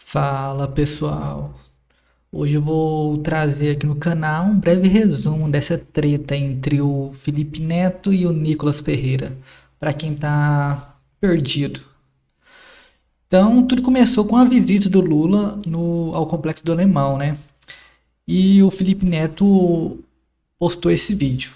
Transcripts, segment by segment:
Fala pessoal, hoje eu vou trazer aqui no canal um breve resumo dessa treta entre o Felipe Neto e o Nicolas Ferreira, para quem tá perdido. Então, tudo começou com a visita do Lula ao Complexo do Alemão, né? E o Felipe Neto postou esse vídeo.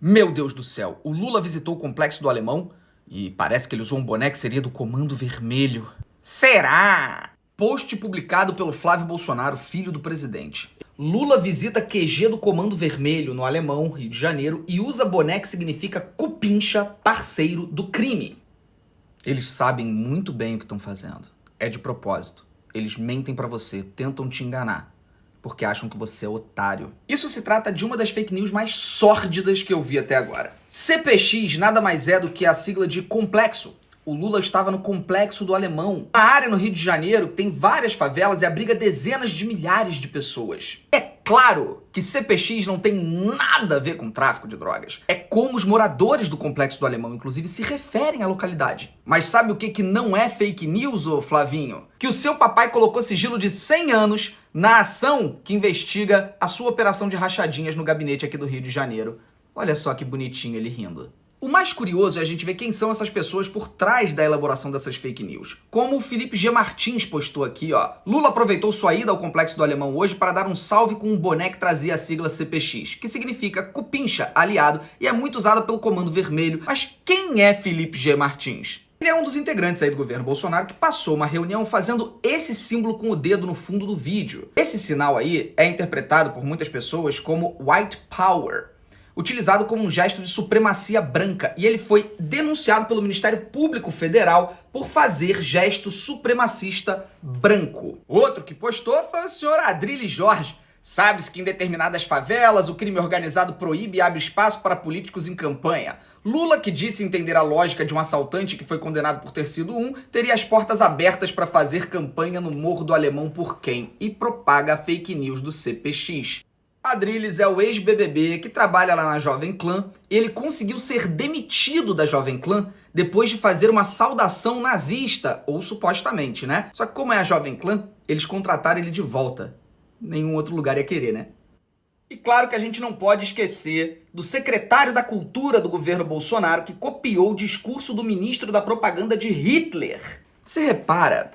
Meu Deus do céu, o Lula visitou o Complexo do Alemão e parece que ele usou um boné que seria do Comando Vermelho. Será? Post publicado pelo Flávio Bolsonaro, filho do presidente. Lula visita QG do Comando Vermelho no Alemão, Rio de Janeiro, e usa boné que significa cupincha, parceiro do crime. Eles sabem muito bem o que estão fazendo. É de propósito. Eles mentem pra você, tentam te enganar, porque acham que você é otário. Isso se trata de uma das fake news mais sórdidas que eu vi até agora. CPX nada mais é do que a sigla de complexo. O Lula estava no Complexo do Alemão, uma área no Rio de Janeiro que tem várias favelas e abriga dezenas de milhares de pessoas. É claro que CPX não tem nada a ver com tráfico de drogas. É como os moradores do Complexo do Alemão, inclusive, se referem à localidade. Mas sabe o que não é fake news, ô Flavinho? Que o seu papai colocou sigilo de 100 anos na ação que investiga a sua operação de rachadinhas no gabinete aqui do Rio de Janeiro. Olha só que bonitinho ele rindo. O mais curioso é a gente ver quem são essas pessoas por trás da elaboração dessas fake news. Como o Felipe G. Martins postou aqui, ó. Lula aproveitou sua ida ao Complexo do Alemão hoje para dar um salve com um boné que trazia a sigla CPX, que significa cupincha, aliado, e é muito usada pelo Comando Vermelho. Mas quem é Felipe G. Martins? Ele é um dos integrantes aí do governo Bolsonaro que passou uma reunião fazendo esse símbolo com o dedo no fundo do vídeo. Esse sinal aí é interpretado por muitas pessoas como White Power, utilizado como um gesto de supremacia branca, e ele foi denunciado pelo Ministério Público Federal por fazer gesto supremacista branco. Outro que postou foi o senhor Adrilles Jorge. Sabe-se que em determinadas favelas o crime organizado proíbe e abre espaço para políticos em campanha. Lula, que disse entender a lógica de um assaltante que foi condenado por ter sido um, teria as portas abertas para fazer campanha no Morro do Alemão por quem? E propaga a fake news do CPX. Adrilles é o ex-BBB que trabalha lá na Jovem Clã. Ele conseguiu ser demitido da Jovem Clã depois de fazer uma saudação nazista, ou supostamente, né? Só que como é a Jovem Clã, eles contrataram ele de volta. Nenhum outro lugar ia querer, né? E claro que a gente não pode esquecer do secretário da Cultura do governo Bolsonaro que copiou o discurso do ministro da propaganda de Hitler. Você repara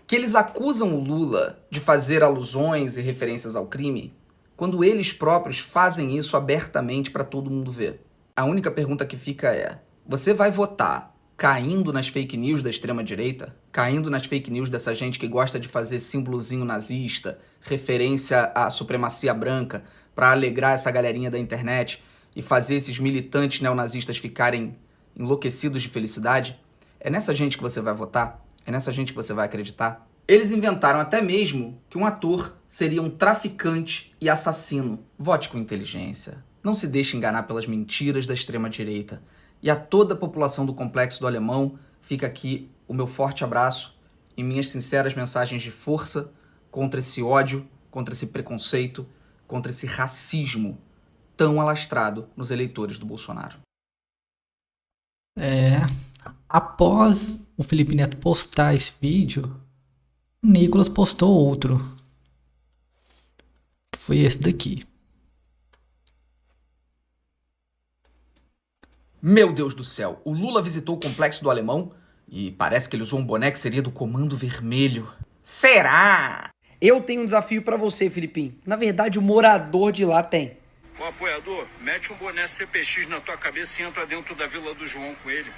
que eles acusam o Lula de fazer alusões e referências ao crime quando eles próprios fazem isso abertamente para todo mundo ver. A única pergunta que fica é: você vai votar caindo nas fake news da extrema-direita? Caindo nas fake news dessa gente que gosta de fazer símbolozinho nazista, referência à supremacia branca, para alegrar essa galerinha da internet e fazer esses militantes neonazistas ficarem enlouquecidos de felicidade? É nessa gente que você vai votar? É nessa gente que você vai acreditar? Eles inventaram até mesmo que um ator seria um traficante e assassino. Vote com inteligência. Não se deixe enganar pelas mentiras da extrema-direita. E a toda a população do Complexo do Alemão, fica aqui o meu forte abraço e minhas sinceras mensagens de força contra esse ódio, contra esse preconceito, contra esse racismo tão alastrado nos eleitores do Bolsonaro. Após o Felipe Neto postar esse vídeo, o Nicolas postou outro, que foi esse daqui. Meu Deus do céu, o Lula visitou o Complexo do Alemão e parece que ele usou um boné que seria do Comando Vermelho. Será? Eu tenho um desafio pra você, Filipinho. Na verdade, o morador de lá tem. Ô apoiador, mete um boné CPX na tua cabeça e entra dentro da Vila do João com ele.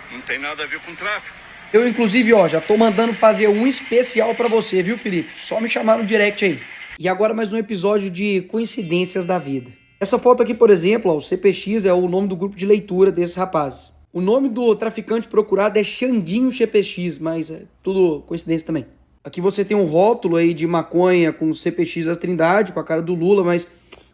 Não tem nada a ver com tráfico. Eu, inclusive, ó, já tô mandando fazer um especial pra você, viu, Felipe? Só me chamar no direct aí. E agora mais um episódio de coincidências da vida. Essa foto aqui, por exemplo, ó, o CPX é o nome do grupo de leitura desses rapazes. O nome do traficante procurado é Xandinho CPX, mas é tudo coincidência também. Aqui você tem um rótulo aí de maconha com CPX da Trindade, com a cara do Lula, mas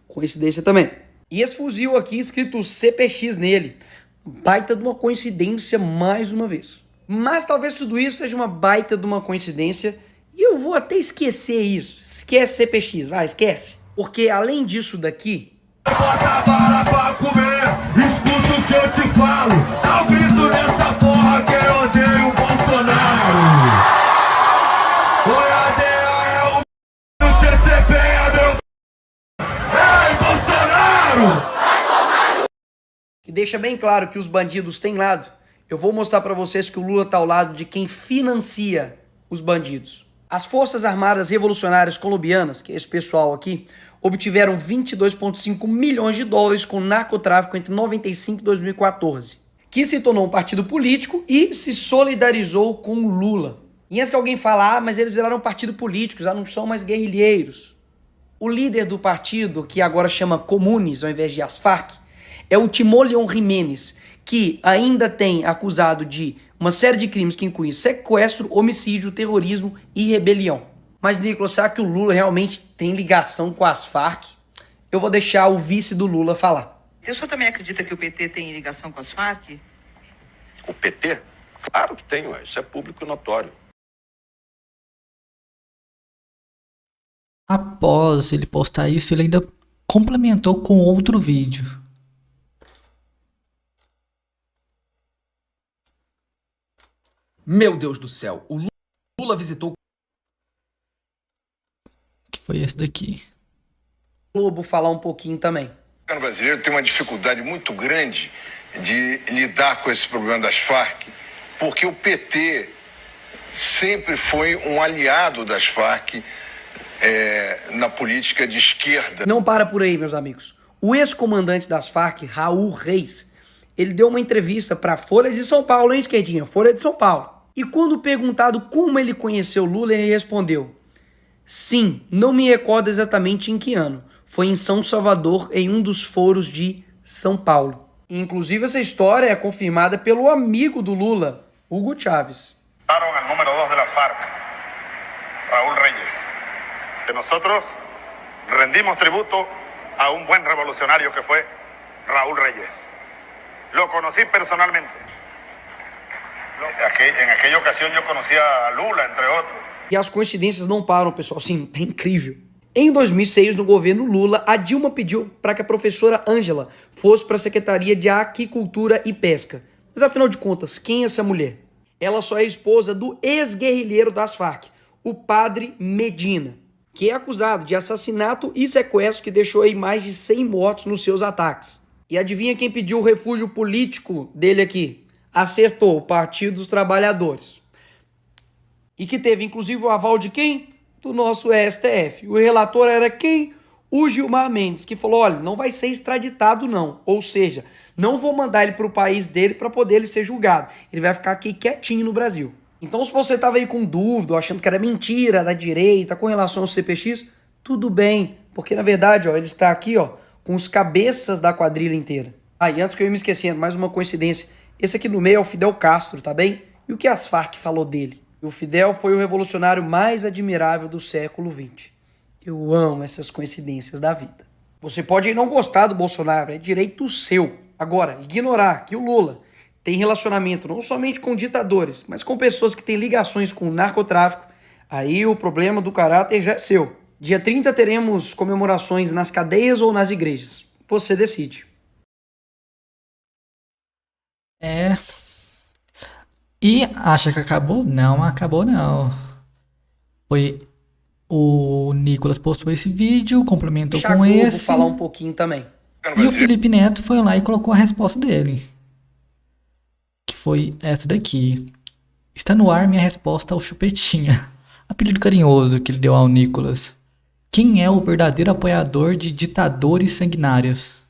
coincidência também. E esse fuzil aqui escrito CPX nele. Baita de uma coincidência mais uma vez. Mas talvez tudo isso seja uma baita de uma coincidência e eu vou até esquecer isso. Esquece CPX, vai, esquece. Porque além disso daqui... Bota a vara pra comer, escuta o que eu te falo. Dá um grito nessa porra que eu odeio o Bolsonaro. deixa bem claro que os bandidos têm lado, eu vou mostrar para vocês que o Lula tá ao lado de quem financia os bandidos. As Forças Armadas Revolucionárias Colombianas, que é esse pessoal aqui, obtiveram 22,5 milhões de dólares com narcotráfico entre 95 e 2014, que se tornou um partido político e se solidarizou com o Lula. E antes que alguém fale, mas eles viraram partido político, já não são mais guerrilheiros. O líder do partido, que agora chama Comunes ao invés de as Farc, é o Timó León Jiménez, que ainda tem acusado de uma série de crimes que incluem sequestro, homicídio, terrorismo e rebelião. Mas, Nicolas, será que o Lula realmente tem ligação com as Farc? Eu vou deixar o vice do Lula falar. O senhor também acredita que o PT tem ligação com as Farc? O PT? Claro que tem, ué. Isso é público e notório. Após ele postar isso, ele ainda complementou com outro vídeo. Meu Deus do céu, o Lula visitou... Que foi esse daqui. O Globo falar um pouquinho também. O governo brasileiro tem uma dificuldade muito grande de lidar com esse problema das Farc, porque o PT sempre foi um aliado das Farc na política de esquerda. Não para por aí, meus amigos. O ex-comandante das Farc, Raul Reis, ele deu uma entrevista para a Folha de São Paulo, hein, esquerdinha? Folha de São Paulo. E quando perguntado como ele conheceu Lula, ele respondeu: sim, não me recordo exatamente em que ano. Foi em São Salvador, em um dos foros de São Paulo. Inclusive, essa história é confirmada pelo amigo do Lula, Hugo Chávez. El número 2 de la FARC, Raúl Reyes. Que nosotros rendimos tributo a un buen revolucionario que fue Raúl Reyes. Lo conocí personalmente. En aquella ocasión yo conocía a Lula, entre otros. E as coincidências não param, pessoal. Sim, é incrível. Em 2006, no governo Lula, a Dilma pediu para que a professora Ângela fosse para a Secretaria de Aquicultura e Pesca. Mas afinal de contas, quem é essa mulher? Ela só é esposa do ex-guerrilheiro das Farc, o padre Medina, que é acusado de assassinato e sequestro, que deixou aí mais de 100 mortos nos seus ataques. E adivinha quem pediu o refúgio político dele aqui? Acertou, o Partido dos Trabalhadores. E que teve inclusive o aval de quem? Do nosso STF. O relator era quem? O Gilmar Mendes, que falou, olha, não vai ser extraditado não. Ou seja, não vou mandar ele para o país dele para poder ele ser julgado. Ele vai ficar aqui quietinho no Brasil. Então, se você estava aí com dúvida, ou achando que era mentira da direita com relação ao CPX, tudo bem, porque na verdade, ó, ele está aqui, ó, com os cabeças da quadrilha inteira. Ah, e antes que eu ia me esquecendo, mais uma coincidência, esse aqui no meio é o Fidel Castro, tá bem? E o que as Farc falou dele? O Fidel foi o revolucionário mais admirável do século XX. Eu amo essas coincidências da vida. Você pode não gostar do Bolsonaro, é direito seu. Agora, ignorar que o Lula tem relacionamento não somente com ditadores, mas com pessoas que têm ligações com o narcotráfico, aí o problema do caráter já é seu. Dia 30 teremos comemorações nas cadeias ou nas igrejas. Você decide. E acha que acabou? Não acabou não. Foi o Nicolas postou esse vídeo, complementou Deixa com a Globo esse. falar um pouquinho também. E o Felipe Neto foi lá e colocou a resposta dele. Que foi essa daqui. Está no ar minha resposta ao Chupetinha. Apelido carinhoso que ele deu ao Nicolas. Quem é o verdadeiro apoiador de ditadores sanguinários?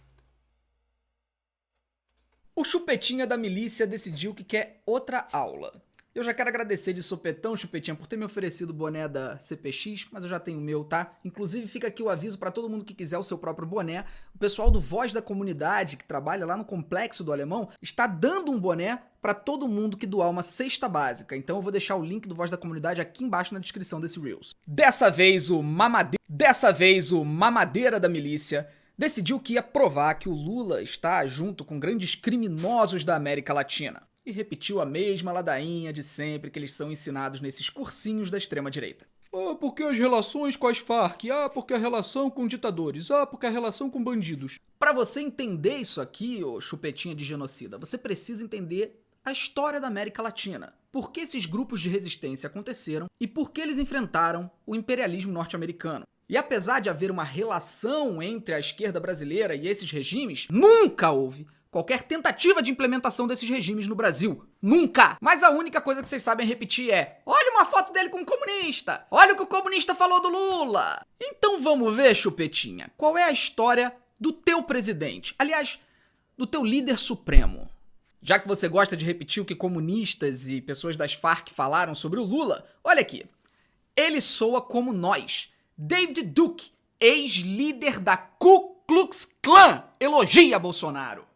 O Chupetinha da milícia decidiu que quer outra aula. Eu já quero agradecer de sopetão, Chupetinha, por ter me oferecido o boné da CPX, mas eu já tenho o meu, tá? Inclusive, fica aqui o aviso para todo mundo que quiser o seu próprio boné. O pessoal do Voz da Comunidade, que trabalha lá no Complexo do Alemão, está dando um boné para todo mundo que doar uma cesta básica. Então eu vou deixar o link do Voz da Comunidade aqui embaixo na descrição desse Reels. Dessa vez o mamadeira da milícia decidiu que ia provar que o Lula está junto com grandes criminosos da América Latina. E repetiu a mesma ladainha de sempre que eles são ensinados nesses cursinhos da extrema-direita. Ah, porque as relações com as Farc? Ah, porque a relação com ditadores? Ah, porque a relação com bandidos? Pra você entender isso aqui, ô chupetinha de genocida, você precisa entender a história da América Latina. Por que esses grupos de resistência aconteceram e por que eles enfrentaram o imperialismo norte-americano. E apesar de haver uma relação entre a esquerda brasileira e esses regimes, nunca houve qualquer tentativa de implementação desses regimes no Brasil. Nunca! Mas a única coisa que vocês sabem repetir é: olha uma foto dele com um comunista! Olha o que o comunista falou do Lula! Então vamos ver, Chupetinha, qual é a história do teu presidente? Aliás, do teu líder supremo. Já que você gosta de repetir o que comunistas e pessoas das Farc falaram sobre o Lula, olha aqui. Ele soa como nós. David Duke, ex-líder da Ku Klux Klan, elogia Bolsonaro.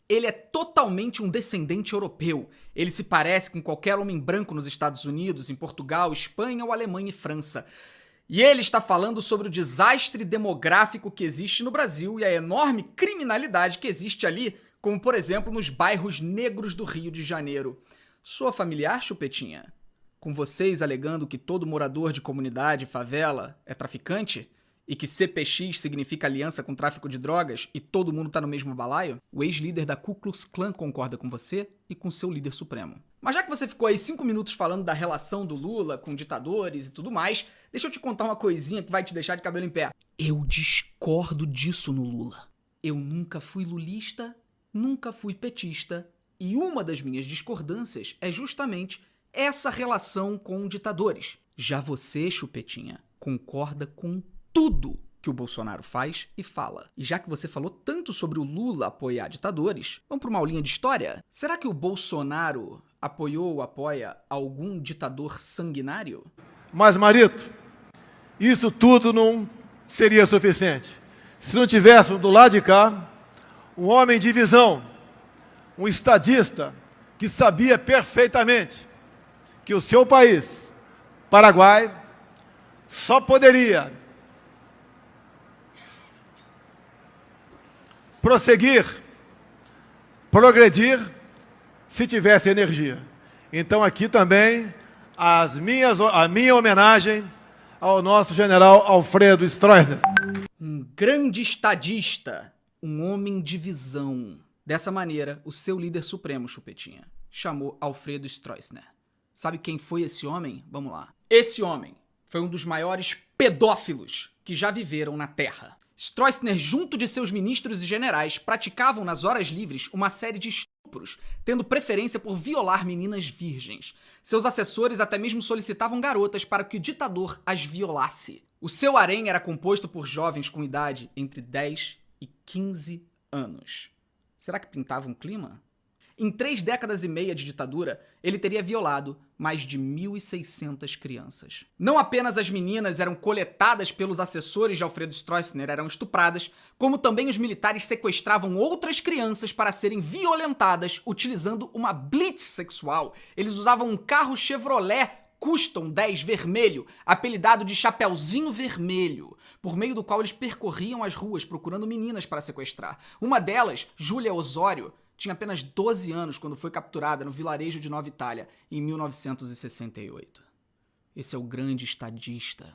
Ele é totalmente um descendente europeu. Ele se parece com qualquer homem branco nos Estados Unidos, em Portugal, Espanha ou Alemanha e França. E ele está falando sobre o desastre demográfico que existe no Brasil e a enorme criminalidade que existe ali, como por exemplo nos bairros negros do Rio de Janeiro. Soa familiar, Chupetinha? Com vocês alegando que todo morador de comunidade, favela, é traficante? E que CPX significa aliança com tráfico de drogas e todo mundo tá no mesmo balaio? O ex-líder da Ku Klux Klan concorda com você e com seu líder supremo. Mas já que você ficou aí 5 minutos falando da relação do Lula com ditadores e tudo mais, deixa eu te contar uma coisinha que vai te deixar de cabelo em pé. Eu discordo disso no Lula. Eu nunca fui lulista, nunca fui petista, e uma das minhas discordâncias é justamente essa relação com ditadores. Já você, Chupetinha, concorda com tudo que o Bolsonaro faz e fala. E já que você falou tanto sobre o Lula apoiar ditadores, vamos para uma aulinha de história? Será que o Bolsonaro apoiou ou apoia algum ditador sanguinário? Mas, Marito, isso tudo não seria suficiente se não tivéssemos do lado de cá um homem de visão, um estadista que sabia perfeitamente que o seu país, Paraguai, só poderia prosseguir, progredir, se tivesse energia. Então aqui também a minha homenagem ao nosso general Alfredo Stroessner. Um grande estadista, um homem de visão. Dessa maneira, o seu líder supremo, Chupetinha, chamou Alfredo Stroessner. Sabe quem foi esse homem? Vamos lá. Esse homem foi um dos maiores pedófilos que já viveram na Terra. Stroessner, junto de seus ministros e generais, praticavam nas horas livres uma série de estupros, tendo preferência por violar meninas virgens. Seus assessores até mesmo solicitavam garotas para que o ditador as violasse. O seu harém era composto por jovens com idade entre 10 e 15 anos. Será que pintava um clima? Em 3 décadas e meia de ditadura, ele teria violado mais de 1.600 crianças. Não apenas as meninas eram coletadas pelos assessores de Alfredo Stroessner, eram estupradas, como também os militares sequestravam outras crianças para serem violentadas utilizando uma blitz sexual. Eles usavam um carro Chevrolet Custom 10 vermelho, apelidado de Chapeuzinho Vermelho, por meio do qual eles percorriam as ruas procurando meninas para sequestrar. Uma delas, Júlia Osório, tinha apenas 12 anos quando foi capturada no vilarejo de Nova Itália, em 1968. Esse é o grande estadista,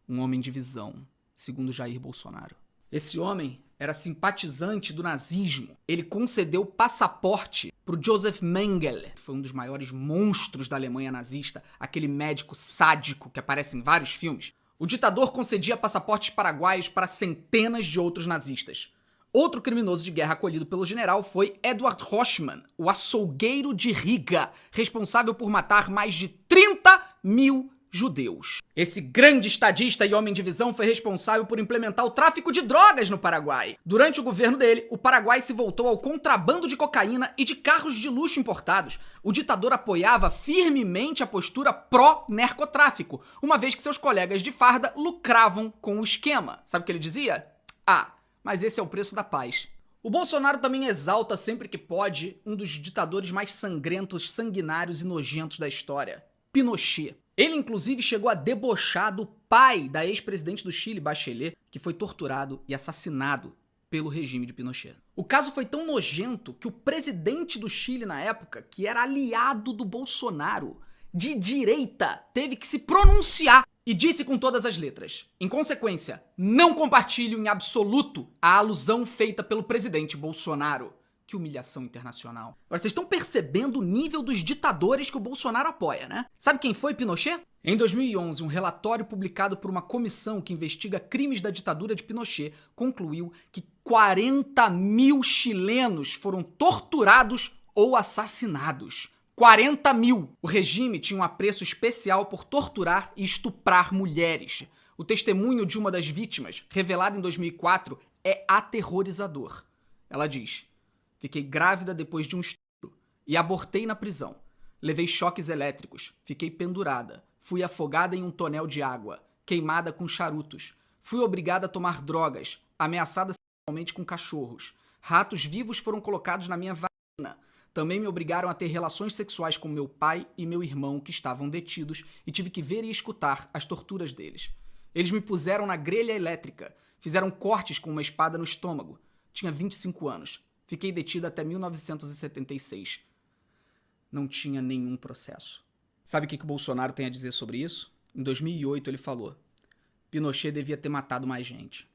um homem de visão, segundo Jair Bolsonaro. Esse homem era simpatizante do nazismo. Ele concedeu passaporte para o Joseph Mengele, que foi um dos maiores monstros da Alemanha nazista, aquele médico sádico que aparece em vários filmes. O ditador concedia passaportes paraguaios para centenas de outros nazistas. Outro criminoso de guerra acolhido pelo general foi Edward Rochman, o açougueiro de Riga, responsável por matar mais de 30 mil judeus. Esse grande estadista e homem de visão foi responsável por implementar o tráfico de drogas no Paraguai. Durante o governo dele, o Paraguai se voltou ao contrabando de cocaína e de carros de luxo importados. O ditador apoiava firmemente a postura pró-narcotráfico, uma vez que seus colegas de farda lucravam com o esquema. Sabe o que ele dizia? Mas esse é o preço da paz. O Bolsonaro também exalta sempre que pode um dos ditadores mais sangrentos, sanguinários e nojentos da história, Pinochet. Ele inclusive chegou a debochar do pai da ex-presidente do Chile, Bachelet, que foi torturado e assassinado pelo regime de Pinochet. O caso foi tão nojento que o presidente do Chile na época, que era aliado do Bolsonaro, de direita, teve que se pronunciar e disse com todas as letras: em consequência, não compartilho em absoluto a alusão feita pelo presidente Bolsonaro. Que humilhação internacional. Agora, vocês estão percebendo o nível dos ditadores que o Bolsonaro apoia, né? Sabe quem foi Pinochet? Em 2011, um relatório publicado por uma comissão que investiga crimes da ditadura de Pinochet concluiu que 40 mil chilenos foram torturados ou assassinados. 40 mil! O regime tinha um apreço especial por torturar e estuprar mulheres. O testemunho de uma das vítimas, revelado em 2004, é aterrorizador. Ela diz: fiquei grávida depois de um estupro e abortei na prisão. Levei choques elétricos, fiquei pendurada, fui afogada em um tonel de água, queimada com charutos, fui obrigada a tomar drogas, ameaçada sexualmente com cachorros. Ratos vivos foram colocados na minha vagina. Também me obrigaram a ter relações sexuais com meu pai e meu irmão, que estavam detidos, e tive que ver e escutar as torturas deles. Eles me puseram na grelha elétrica, fizeram cortes com uma espada no estômago. Tinha 25 anos. Fiquei detida até 1976. Não tinha nenhum processo. Sabe o que o Bolsonaro tem a dizer sobre isso? Em 2008 ele falou: Pinochet devia ter matado mais gente.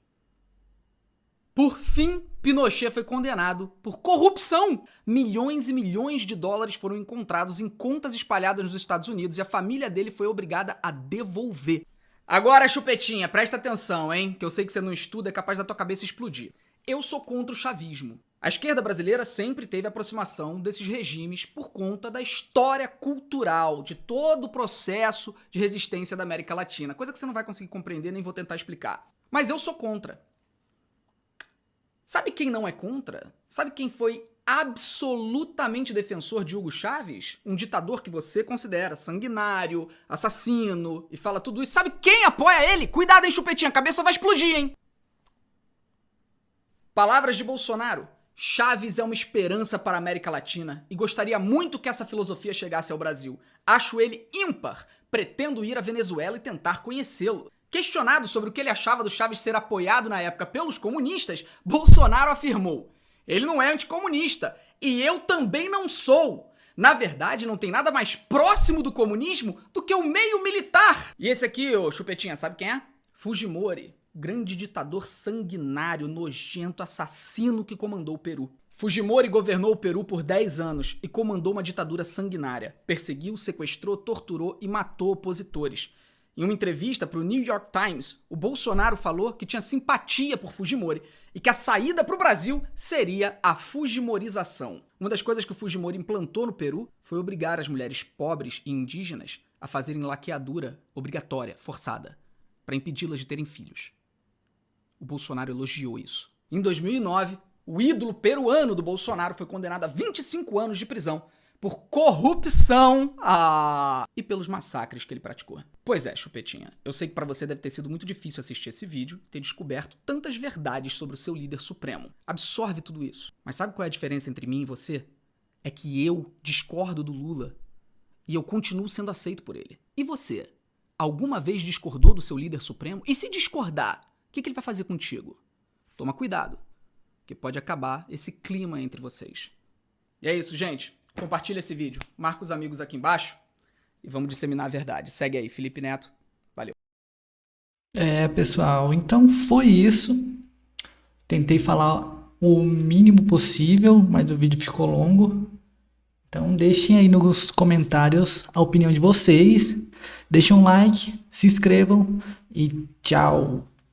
Por fim, Pinochet foi condenado por corrupção. Milhões e milhões de dólares foram encontrados em contas espalhadas nos Estados Unidos e a família dele foi obrigada a devolver. Agora, Chupetinha, presta atenção, hein? Que eu sei que você não estuda, é capaz da tua cabeça explodir. Eu sou contra o chavismo. A esquerda brasileira sempre teve aproximação desses regimes por conta da história cultural, de todo o processo de resistência da América Latina. Coisa que você não vai conseguir compreender, nem vou tentar explicar. Mas eu sou contra. Sabe quem não é contra? Sabe quem foi absolutamente defensor de Hugo Chávez? Um ditador que você considera sanguinário, assassino e fala tudo isso. Sabe quem apoia ele? Cuidado, hein, Chupetinha, a cabeça vai explodir, hein? Palavras de Bolsonaro. Chávez é uma esperança para a América Latina e gostaria muito que essa filosofia chegasse ao Brasil. Acho ele ímpar. Pretendo ir à Venezuela e tentar conhecê-lo. Questionado sobre o que ele achava do Chávez ser apoiado na época pelos comunistas, Bolsonaro afirmou: ele não é anticomunista e eu também não sou. Na verdade, não tem nada mais próximo do comunismo do que o meio militar. E esse aqui, ô Chupetinha, sabe quem é? Fujimori, grande ditador sanguinário, nojento, assassino que comandou o Peru. Fujimori governou o Peru por 10 anos e comandou uma ditadura sanguinária. Perseguiu, sequestrou, torturou e matou opositores. Em uma entrevista para o New York Times, o Bolsonaro falou que tinha simpatia por Fujimori e que a saída para o Brasil seria a fujimorização. Uma das coisas que o Fujimori implantou no Peru foi obrigar as mulheres pobres e indígenas a fazerem laqueadura obrigatória, forçada, para impedi-las de terem filhos. O Bolsonaro elogiou isso. Em 2009, o ídolo peruano do Bolsonaro foi condenado a 25 anos de prisão por corrupção e pelos massacres que ele praticou. Pois é, Chupetinha, eu sei que pra você deve ter sido muito difícil assistir esse vídeo e ter descoberto tantas verdades sobre o seu líder supremo. Absorve tudo isso. Mas sabe qual é a diferença entre mim e você? É que eu discordo do Lula e eu continuo sendo aceito por ele. E você? Alguma vez discordou do seu líder supremo? E se discordar, o que ele vai fazer contigo? Toma cuidado, que pode acabar esse clima entre vocês. E é isso, gente. Compartilha esse vídeo, marca os amigos aqui embaixo e vamos disseminar a verdade. Segue aí, Felipe Neto. Valeu. Pessoal, então foi isso. Tentei falar o mínimo possível, mas o vídeo ficou longo. Então deixem aí nos comentários a opinião de vocês. Deixem um like, se inscrevam e tchau.